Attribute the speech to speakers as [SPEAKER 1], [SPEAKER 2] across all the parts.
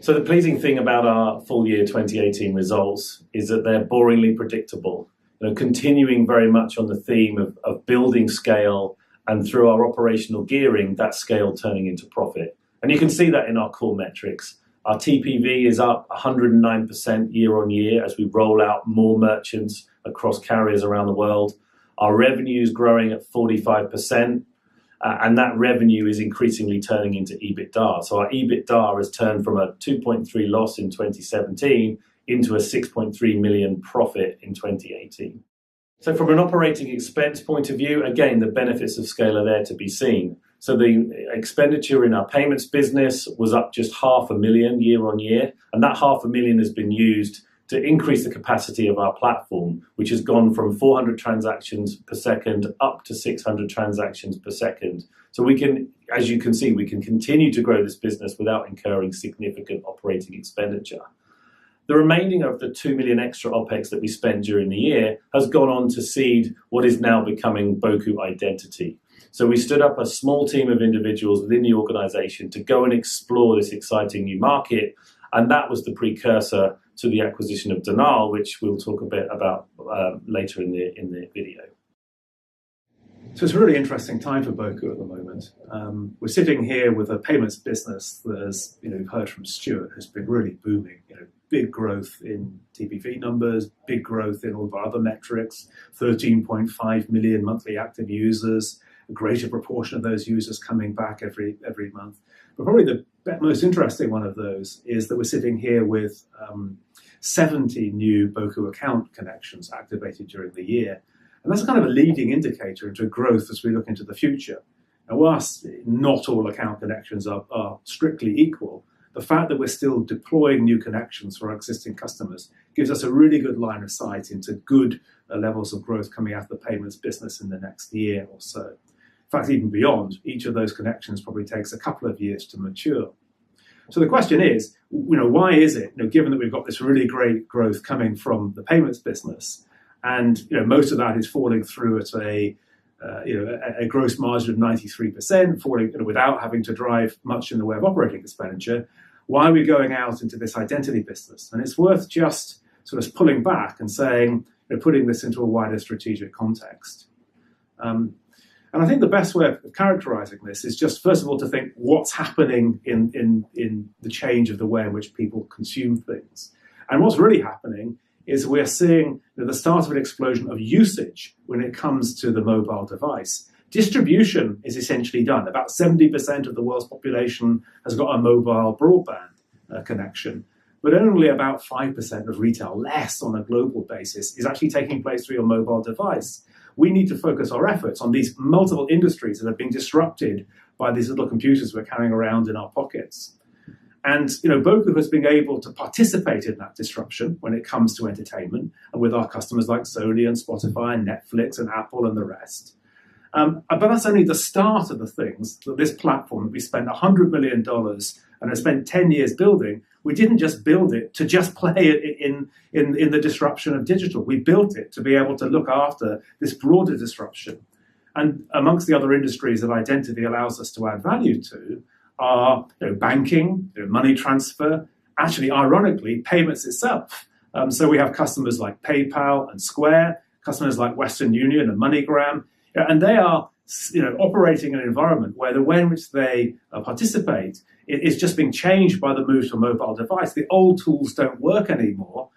[SPEAKER 1] So the pleasing thing about our full year 2018 results is that they're boringly predictable, continuing very much on the theme of building scale, and through our operational gearing, that scale turning into profit. And you can see that in our core metrics. Our TPV is up 109% year on year as we roll out more merchants across carriers around the world. Our revenue is growing at 45%, and that revenue is increasingly turning into EBITDA. So our EBITDA has turned from a 2.3 loss in 2017 into a 6.3 million profit in 2018. So from an operating expense point of view, again, the benefits of scale are there to be seen. So the expenditure in our payments business was up just $500,000 year on year, and that $500,000 has been used to increase the capacity of our platform, which has gone from 400 transactions per second up to 600 transactions per second. So we can, as you can see, we can continue to grow this business without incurring significant operating expenditure. The remaining of the 2 million extra OPEX that we spent during the year has gone on to seed what is now becoming Boku Identity. So we stood up a small team of individuals within the organization to go and explore this exciting new market. And that was the precursor to the acquisition of Neal, which we'll talk a bit about later in the video.
[SPEAKER 2] So it's a really interesting time for Boku at the moment. We're sitting here with a payments business that, as you've heard from Stuart, has been really booming. Big growth in TPV numbers, big growth in all of our other metrics, 13.5 million monthly active users, a greater proportion of those users coming back every month. But probably the most interesting one of those is that we're sitting here with 70 new Boku account connections activated during the year. And that's kind of a leading indicator into growth as we look into the future. And whilst not all account connections are strictly equal, the fact that we're still deploying new connections for our existing customers gives us a really good line of sight into good levels of growth coming out of the payments business in the next year or so. In fact, even beyond, each of those connections probably takes a couple of years to mature. So the question is, why is it, given that we've got this really great growth coming from the payments business, and most of that is falling through at a gross margin of 93%, falling without having to drive much in the way of operating expenditure, why are we going out into this identity business? And it's worth just sort of pulling back and saying, putting this into a wider strategic context. And I think the best way of characterizing this is just, first of all, to think what's happening in the change of the way in which people consume things. And what's really happening is we're seeing the start of an explosion of usage when it comes to the mobile device. Distribution is essentially done. About 70% of the world's population has got a mobile broadband connection, but only about 5% of retail, less on a global basis, is actually taking place through your mobile device. We need to focus our efforts on these multiple industries that are being disrupted by these little computers we're carrying around in our pockets. And Boku has been able to participate in that disruption when it comes to entertainment, and with our customers like Sony and Spotify and Netflix and Apple and the rest. But that's only the start of the things that this platform that we spent $100 million and have spent 10 years building. We didn't just build it to just play it in the disruption of digital. We built it to be able to look after this broader disruption. And amongst the other industries that identity allows us to add value to are banking, money transfer, actually, ironically, payments itself. So we have customers like PayPal and Square, customers like Western Union and MoneyGram, and they are operating in an environment where the way in which they participate is just being changed by the move to a mobile device. The old tools don't work anymore,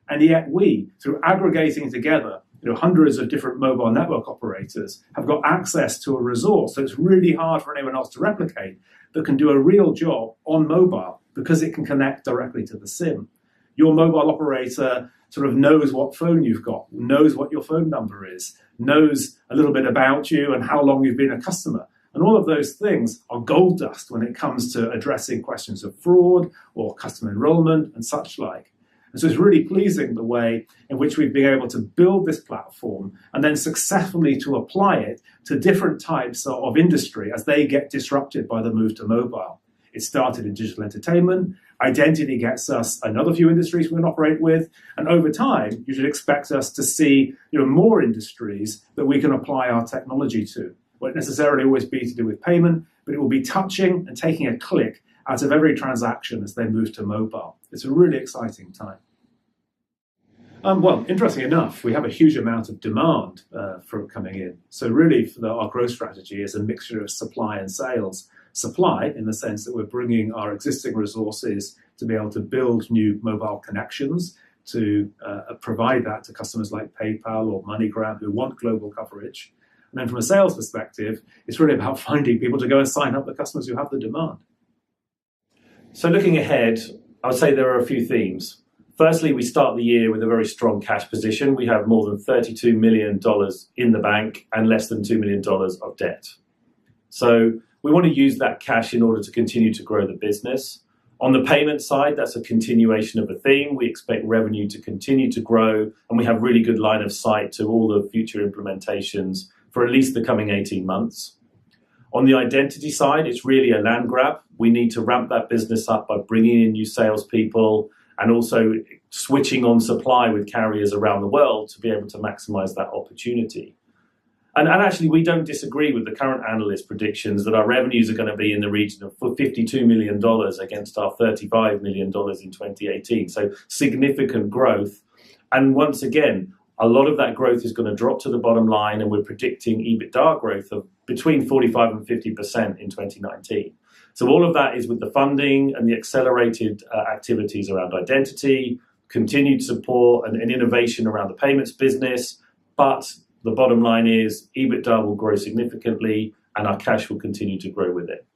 [SPEAKER 2] and yet we, through aggregating together hundreds of different mobile network operators, have got access to a resource that it's really hard for anyone else to replicate, that can do a real job on mobile because it can connect directly to the SIM. Your mobile operator sort of knows what phone you've got, knows what your phone number is, knows a little bit about you and how long you've been a customer. And all of those things are gold dust when it comes to addressing questions of fraud or customer enrollment and such like. And so it's really pleasing the way in which we've been able to build this platform and then successfully to apply it to different types of industry as they get disrupted by the move to mobile. It started in digital entertainment. Identity gets us another few industries we can operate with. And over time, you should expect us to see more industries that we can apply our technology to. Won't necessarily always be to do with payment, but it will be touching and taking a click out of every transaction as they move to mobile. It's a really exciting time. Well, interesting enough, we have a huge amount of demand for coming in. So really, our growth strategy is a mixture of supply and sales. Supply, in the sense that we're bringing our existing resources to be able to build new mobile connections, to provide that to customers like PayPal or MoneyGram who want global coverage. And then from a sales perspective, it's really about finding people to go and sign up the customers who have the demand.
[SPEAKER 1] So looking ahead, I would say there are a few themes. Firstly, we start the year with a very strong cash position. We have more than $32 million in the bank and less than $2 million of debt. So we want to use that cash in order to continue to grow the business. On the payment side, that's a continuation of a theme. We expect revenue to continue to grow, and we have really good line of sight to all the future implementations for at least the coming 18 months. On the identity side, it's really a land grab. We need to ramp that business up by bringing in new salespeople and also switching on supply with carriers around the world to be able to maximize that opportunity. And actually, we don't disagree with the current analyst predictions that our revenues are going to be in the region of $52 million against our $35 million in 2018. So significant growth. And once again, a lot of that growth is going to drop to the bottom line, and we're predicting EBITDA growth of between 45 and 50% in 2019. So all of that is with the funding and the accelerated activities around identity, continued support and innovation around the payments business. But the bottom line is EBITDA will grow significantly and our cash will continue to grow with it.